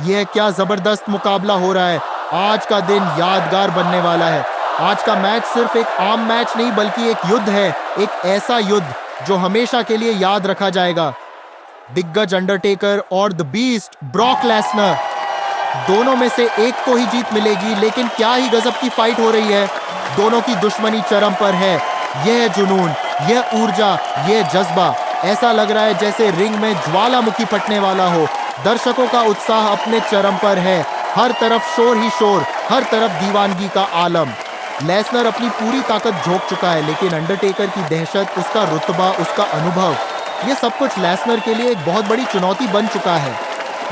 यह क्या जबरदस्त मुकाबला हो रहा है। आज का दिन यादगार बनने वाला है। आज का मैच सिर्फ एक आम मैच नहीं बल्कि एक युद्ध है, एक ऐसा युद्ध जो हमेशा के लिए याद रखा जाएगा। दिग्गज अंडरटेकर और द बीस्ट ब्रॉक लेसनर, दोनों में से एक को ही जीत मिलेगी, लेकिन क्या ही गजब की फाइट हो रही है। दोनों की दुश्मनी चरम पर है। यह जुनून, यह ऊर्जा, यह जज्बा, ऐसा लग रहा है जैसे रिंग में ज्वालामुखी फटने वाला हो। दर्शकों का उत्साह अपने चरम पर है। हर तरफ शोर ही शोर, हर तरफ दीवानगी का आलम। लेसनर अपनी पूरी ताकत झोंक चुका है, लेकिन अंडरटेकर की दहशत, उसका रुतबा, उसका अनुभव, ये सब कुछ लेसनर के लिए एक बहुत बड़ी चुनौती बन चुका है।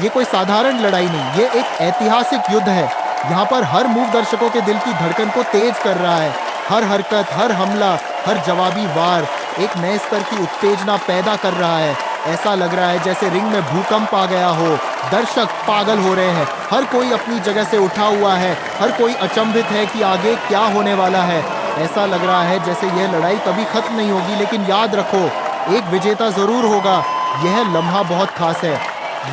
ये कोई साधारण लड़ाई नहीं, ये एक ऐतिहासिक युद्ध है। यहाँ पर हर मूव दर्शकों के दिल की धड़कन को तेज कर रहा है। हर हरकत, हर हमला, हर जवाबी वार एक नए स्तर की उत्तेजना पैदा कर रहा है। ऐसा लग रहा है जैसे रिंग में भूकंप आ गया हो। दर्शक पागल हो रहे हैं, हर कोई अपनी जगह से उठा हुआ है, हर कोई अचंभित है कि आगे क्या होने वाला है। ऐसा लग रहा है जैसे यह लड़ाई कभी खत्म नहीं होगी, लेकिन याद रखो, एक विजेता जरूर होगा। यह लम्हा बहुत खास है।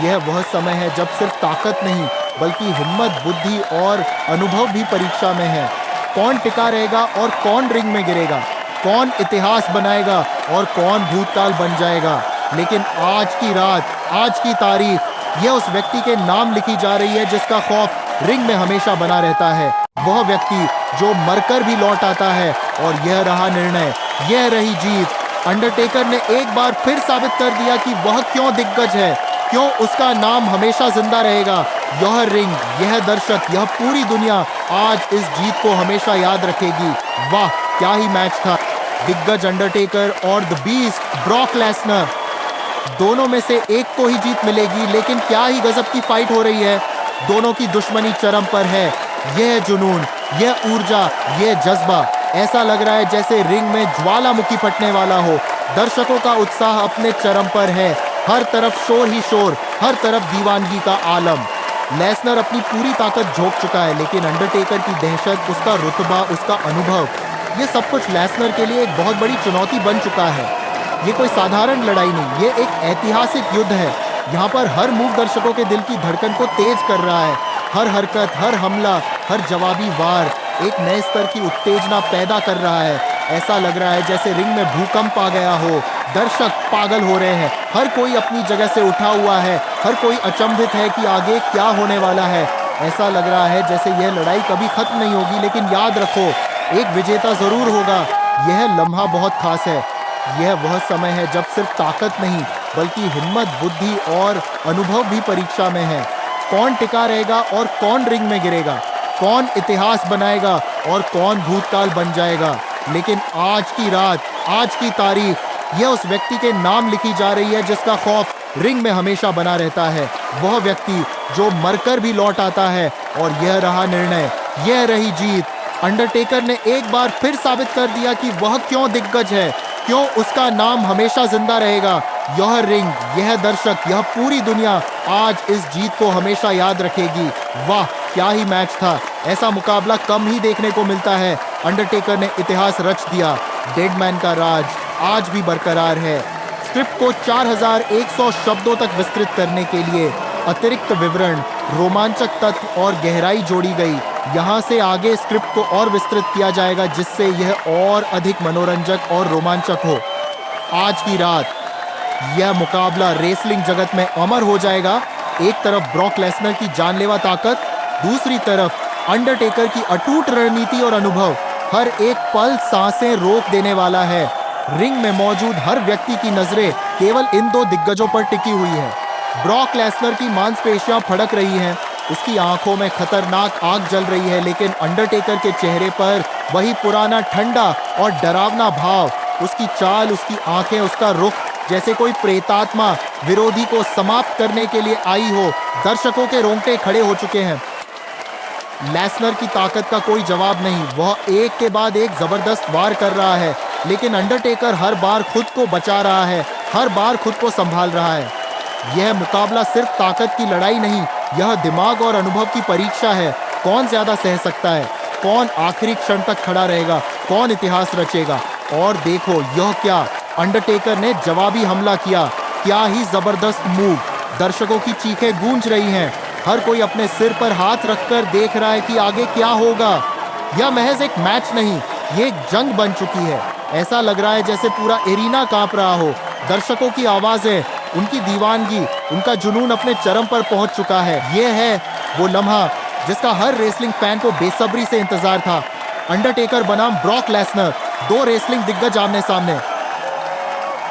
यह वह समय है जब सिर्फ ताकत नहीं बल्कि हिम्मत, बुद्धि और अनुभव भी परीक्षा में है। कौन टिका रहेगा और कौन रिंग में गिरेगा, कौन इतिहास बनाएगा और कौन भूतकाल बन जाएगा। लेकिन आज की रात, आज की तारीख, यह उस व्यक्ति के नाम लिखी जा रही है जिसका खौफ रिंग में हमेशा बना रहता है। वह व्यक्ति जो मरकर भी लौट आता है। और यह रहा निर्णय, यह रही जीत। अंडरटेकर ने एक बार फिर साबित कर दिया कि वह क्यों दिग्गज है, क्यों उसका नाम हमेशा जिंदा रहेगा। यह रिंग, यह दर्शक, यह पूरी दुनिया आज इस जीत को हमेशा याद रखेगी। वाह, क्या ही मैच था। दिग्गज अंडरटेकर और द बीस्ट ब्रॉक लेसनर, दोनों में से एक को ही जीत मिलेगी, लेकिन क्या ही गजब की फाइट हो रही है। दोनों की दुश्मनी चरम पर है। यह जुनून, यह ऊर्जा, यह जज्बा, ऐसा लग रहा है जैसे रिंग में ज्वालामुखी फटने वाला हो। दर्शकों का उत्साह अपने चरम पर है। हर तरफ शोर ही शोर, हर तरफ दीवानगी का आलम। लेसनर अपनी पूरी ताकत झोंक चुका है, लेकिन अंडरटेकर की दहशत, उसका रुतबा, उसका अनुभव, ये सब कुछ लेसनर के लिए एक बहुत बड़ी चुनौती बन चुका है। ये कोई साधारण लड़ाई नहीं, ये एक ऐतिहासिक युद्ध है। यहाँ पर हर मूव दर्शकों के दिल की धड़कन को तेज कर रहा है। हर हरकत, हर हमला, हर जवाबी वार एक नए स्तर की उत्तेजना पैदा कर रहा है। ऐसा लग रहा है जैसे रिंग में भूकंप आ गया हो। दर्शक पागल हो रहे हैं, हर कोई अपनी जगह से उठा हुआ है, हर कोई अचंभित है कि आगे क्या होने वाला है। ऐसा लग रहा है जैसे यह लड़ाई कभी खत्म नहीं होगी, लेकिन याद रखो, एक विजेता जरूर होगा। यह लम्हा बहुत खास है। यह वह समय है जब सिर्फ ताकत नहीं बल्कि हिम्मत, बुद्धि और अनुभव भी परीक्षा में है। कौन टिका रहेगा और कौन रिंग में गिरेगा, कौन इतिहास बनाएगा और कौन भूतकाल बन जाएगा। लेकिन आज की रात, आज की तारीख, यह उस व्यक्ति के नाम लिखी जा रही है जिसका खौफ रिंग में हमेशा बना रहता है। वह व्यक्ति जो मरकर भी लौट आता है। और यह रहा निर्णय, यह रही जीत। अंडरटेकर ने एक बार फिर साबित कर दिया कि वह क्यों दिग्गज है, क्यों उसका नाम हमेशा जिंदा रहेगा। यह रिंग, यह दर्शक, यह पूरी दुनिया आज इस जीत को हमेशा याद रखेगी। वाह, क्या ही मैच था। ऐसा मुकाबला कम ही देखने को मिलता है। अंडरटेकर ने इतिहास रच दिया। डेडमैन का राज आज भी बरकरार है। स्क्रिप्ट को 4100 शब्दों तक विस्तृत करने के लिए अतिरिक्त विवरण, रोमांचक तत्व और गहराई जोड़ी गई। यहाँ से आगे स्क्रिप्ट को और विस्तृत किया जाएगा जिससे यह और अधिक मनोरंजक और रोमांचक हो। आज की रात यह मुकाबला रेसलिंग जगत में अमर हो जाएगा। एक तरफ ब्रॉक लेसनर की जानलेवा ताकत, दूसरी तरफ अंडरटेकर की अटूट रणनीति और अनुभव। हर एक पल सांसें रोक देने वाला है। रिंग में मौजूद हर व्यक्ति की नजरें केवल इन दो दिग्गजों पर टिकी हुई है। ब्रॉक लेसनर की मांसपेशियां फड़क रही हैं, उसकी आंखों में खतरनाक आग जल रही है, लेकिन अंडरटेकर के चेहरे पर वही पुराना ठंडा और डरावना भाव। उसकी चाल, उसकी आंखें, उसका रुख जैसे कोई प्रेतात्मा विरोधी को समाप्त करने के लिए आई हो। दर्शकों के रोंगटे खड़े हो चुके हैं। लेसनर की ताकत का कोई जवाब नहीं। वह एक के बाद एक जबरदस्त वार कर रहा है, लेकिन अंडरटेकर हर बार खुद को बचा रहा है, हर बार खुद को संभाल रहा है। यह मुकाबला सिर्फ ताकत की लड़ाई नहीं, यह दिमाग और अनुभव की परीक्षा है। कौन ज्यादा सह सकता है, कौन आखिरी क्षण तक खड़ा रहेगा, कौन इतिहास रचेगा। और देखो, यह क्या, अंडरटेकर ने जवाबी हमला किया। क्या ही जबरदस्त मूव। दर्शकों की चीखें गूंज रही हैं। हर कोई अपने सिर पर हाथ रखकर देख रहा है कि आगे क्या होगा। यह महज एक मैच नहीं, ये एक जंग बन चुकी है। ऐसा लग रहा है जैसे पूरा एरिना कांप रहा हो। दर्शकों की आवाजें, उनकी दीवानगी, उनका जुनून अपने चरम पर पहुंच चुका है। यह है वो लम्हा जिसका हर रेसलिंग फैन को बेसब्री से इंतजार था। अंडरटेकर बनाम ब्रॉक लेसनर, दो रेसलिंग दिग्गज आमने सामने।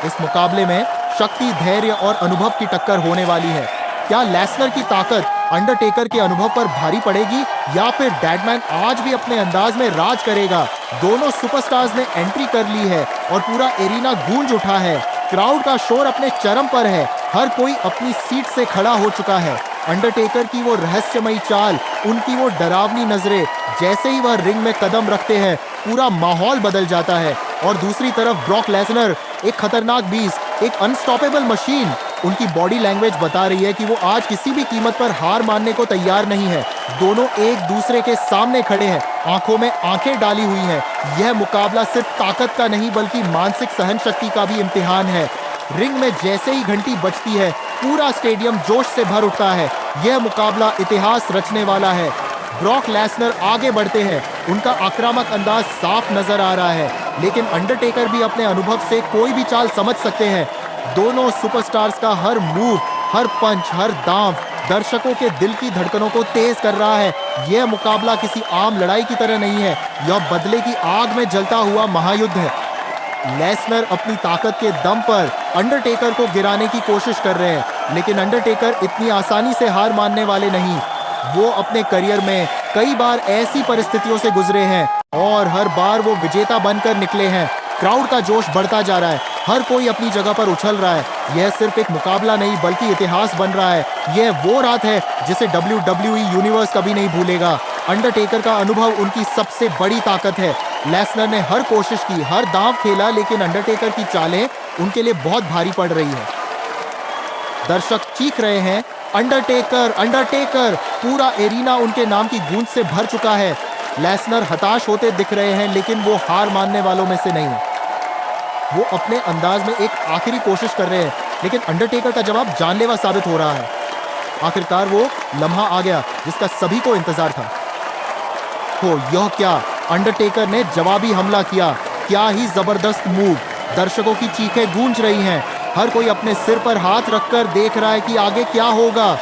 इस मुकाबले में शक्ति, धैर्य और अनुभव की टक्कर होने वाली है। क्या लेसनर की ताकत अंडरटेकर के अनुभव पर भारी पड़ेगी या फिर डेडमैन आज भी अपने अंदाज में राज करेगा? दोनों सुपरस्टार्स ने एंट्री कर ली है और पूरा एरिना गूंज उठा है। क्राउड का शोर अपने चरम पर है। हर कोई अपनी सीट से खड़ा हो चुका है। अंडरटेकर की वो रहस्यमयी चाल, उनकी वो डरावनी नजरें, जैसे ही वह रिंग में कदम रखते हैं पूरा माहौल बदल जाता है। और दूसरी तरफ ब्रॉक लेसनर, एक खतरनाक बीस्ट, एक अनस्टॉपेबल मशीन। उनकी बॉडी लैंग्वेज बता रही है कि वो आज किसी भी कीमत पर हार मानने को तैयार नहीं है। दोनों एक दूसरे के सामने खड़े हैं, आंखों में आंखें डाली हुई हैं। यह मुकाबला सिर्फ ताकत का नहीं बल्कि मानसिक सहन शक्ति का भी इम्तिहान है। रिंग में जैसे ही घंटी बजती है पूरा स्टेडियम जोश से भर उठता है। यह मुकाबला इतिहास रचने वाला है। ब्रॉक लेसनर आगे बढ़ते हैं, उनका आक्रामक अंदाज साफ नजर आ रहा है, लेकिन अंडरटेकर भी अपने अनुभव से कोई भी चाल समझ सकते हैं। दोनों सुपरस्टार्स का हर मूव, हर पंच, हर दांव दर्शकों के दिल की धड़कनों को तेज कर रहा है। यह मुकाबला किसी आम लड़ाई की तरह नहीं है, यह बदले की आग में जलता हुआ महायुद्ध है। लेसनर अपनी ताकत के दम पर अंडरटेकर को गिराने की कोशिश कर रहे हैं, लेकिन अंडरटेकर इतनी आसानी से हार मानने वाले नहीं। वो अपने करियर में कई बार ऐसी परिस्थितियों से गुजरे हैं और हर बार वो विजेता बनकर निकले हैं। क्राउड का जोश बढ़ता जा रहा है, हर कोई अपनी जगह पर उछल रहा है। यह सिर्फ एक मुकाबला नहीं बल्कि इतिहास बन रहा है। यह वो रात है जिसे WWE यूनिवर्स कभी नहीं भूलेगा। अंडरटेकर का अनुभव उनकी सबसे बड़ी ताकत है। लेसनर ने हर कोशिश की, हर दांव खेला, लेकिन अंडरटेकर की चालें उनके लिए बहुत भारी पड़ रही है। दर्शक चीख रहे हैं, अंडरटेकर, अंडरटेकर। पूरा एरिना उनके नाम की गूंज से भर चुका है। लेसनर हताश होते दिख रहे हैं, लेकिन वो हार मानने वालों में से नहीं है। वो अपने अंदाज में एक आखिरी कोशिश कर रहे हैं, लेकिन अंडरटेकर का जवाब जानलेवा साबित हो रहा है। आखिरकार वो लम्हा आ गया जिसका सभी को इंतजार था। हो यह क्या, अंडरटेकर ने जवाबी हमला किया। क्या ही जबरदस्त मूव। दर्शकों की चीखें गूंज रही हैं, हर कोई अपने सिर पर हाथ रखकर देख रहा है कि आगे क्या होगा।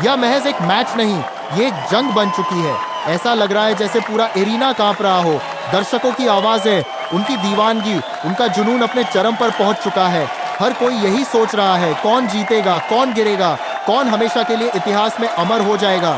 यह महज एक मैच नहीं, ये एक जंग बन चुकी है। ऐसा लग रहा है जैसे पूरा एरिना कांप रहा हो। दर्शकों की आवाजें, उनकी दीवानगी, उनका जुनून अपने चरम पर पहुंच चुका है। हर कोई यही सोच रहा है, कौन जीतेगा, कौन गिरेगा, कौन हमेशा के लिए इतिहास में अमर हो जाएगा।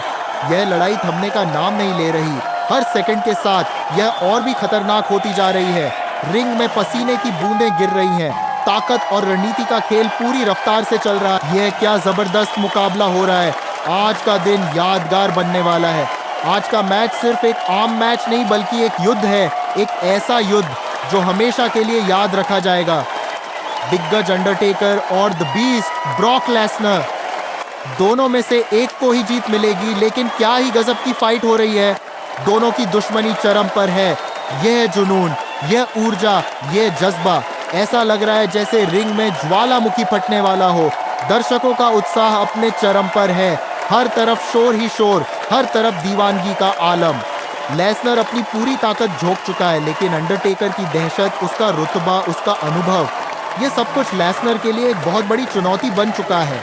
यह लड़ाई थमने का नाम नहीं ले रही। हर सेकंड के साथ यह और भी खतरनाक होती जा रही है। रिंग में पसीने की बूंदें गिर रही हैं। ताकत और रणनीति का खेल पूरी रफ्तार से चल रहा है। यह क्या जबरदस्त मुकाबला हो रहा है। आज का दिन यादगार बनने वाला है। आज का मैच सिर्फ एक आम मैच नहीं बल्कि एक युद्ध है, एक ऐसा युद्ध जो हमेशा के लिए याद रखा जाएगा। दिग्गज अंडरटेकर और द बीस्ट ब्रॉक लेसनर, दोनों में से एक को ही जीत मिलेगी, लेकिन क्या ही गजब की फाइट हो रही है। दोनों की दुश्मनी चरम पर है। यह जुनून, यह ऊर्जा, यह जज्बा, ऐसा लग रहा है जैसे रिंग में ज्वालामुखी फटने वाला हो। दर्शकों का उत्साह अपने चरम पर है। हर तरफ शोर ही शोर, हर तरफ दीवानगी का आलम। लेसनर अपनी पूरी ताकत झोंक चुका है, लेकिन अंडरटेकर की दहशत, उसका रुतबा, उसका अनुभव, ये सब कुछ लेसनर के लिए एक बहुत बड़ी चुनौती बन चुका है।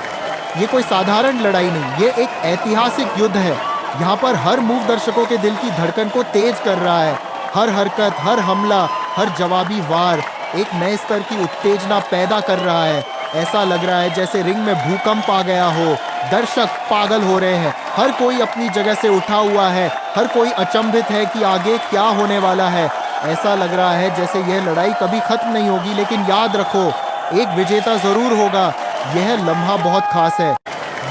ये कोई साधारण लड़ाई नहीं, ये एक ऐतिहासिक युद्ध है। यहाँ पर हर मूव दर्शकों के दिल की धड़कन को तेज कर रहा है। हर हरकत, हर हमला, हर जवाबी वार एक नए स्तर की उत्तेजना पैदा कर रहा है। ऐसा लग रहा है जैसे रिंग में भूकंप आ गया हो। दर्शक पागल हो रहे हैं, हर कोई अपनी जगह से उठा हुआ है, हर कोई अचंभित है कि आगे क्या होने वाला है। ऐसा लग रहा है जैसे यह लड़ाई कभी खत्म नहीं होगी, लेकिन याद रखो, एक विजेता जरूर होगा। यह लम्हा बहुत खास है।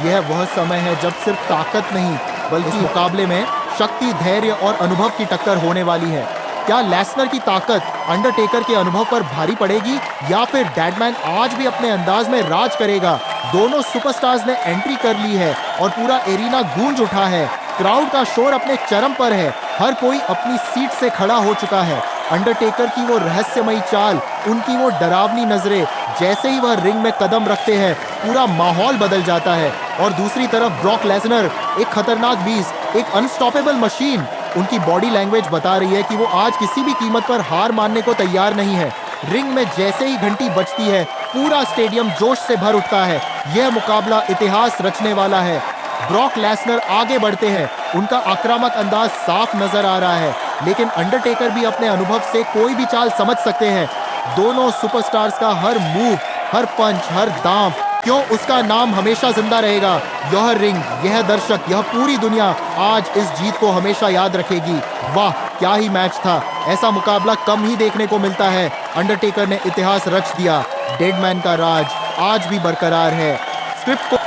यह वह समय है जब सिर्फ ताकत नहीं बल्कि इस मुकाबले में शक्ति, धैर्य और अनुभव की टक्कर होने वाली है। क्या लेसनर की ताकत अंडरटेकर के अनुभव पर भारी पड़ेगी या फिर डेडमैन आज भी अपने अंदाज में राज करेगा? दोनों सुपरस्टार्स ने एंट्री कर ली है और पूरा एरिना गूंज उठा है। क्राउड का शोर अपने चरम पर है, हर कोई अपनी सीट से खड़ा हो चुका है। अंडरटेकर की वो रहस्यमयी चाल, उनकी वो डरावनी नजरें, जैसे ही वह रिंग में कदम रखते हैं पूरा माहौल बदल जाता है। और दूसरी तरफ ब्रॉक लेसनर, एक खतरनाक बीस्ट, एक अनस्टॉपेबल मशीन। उनकी बॉडी लैंग्वेज बता रही है कि वो आज किसी भी कीमत पर हार मानने को तैयार नहीं है। रिंग में जैसे ही घंटी बजती है, पूरा स्टेडियम जोश से भर उठता है। यह मुकाबला इतिहास रचने वाला है। ब्रॉक लेसनर आगे बढ़ते हैं, उनका आक्रामक अंदाज साफ नजर आ रहा है, लेकिन अंडरटेकर भी अपने अनुभव से कोई भी चाल समझ सकते हैं। दोनों सुपरस्टार्स का हर मूव, हर पंच, हर दांव, क्यों उसका नाम हमेशा जिंदा रहेगा। यह रिंग, यह दर्शक, यह पूरी दुनिया आज इस जीत को हमेशा याद रखेगी। वाह, क्या ही मैच था। ऐसा मुकाबला कम ही देखने को मिलता है। अंडरटेकर ने इतिहास रच दिया। डेडमैन का राज आज भी बरकरार है। स्क्रिप्ट को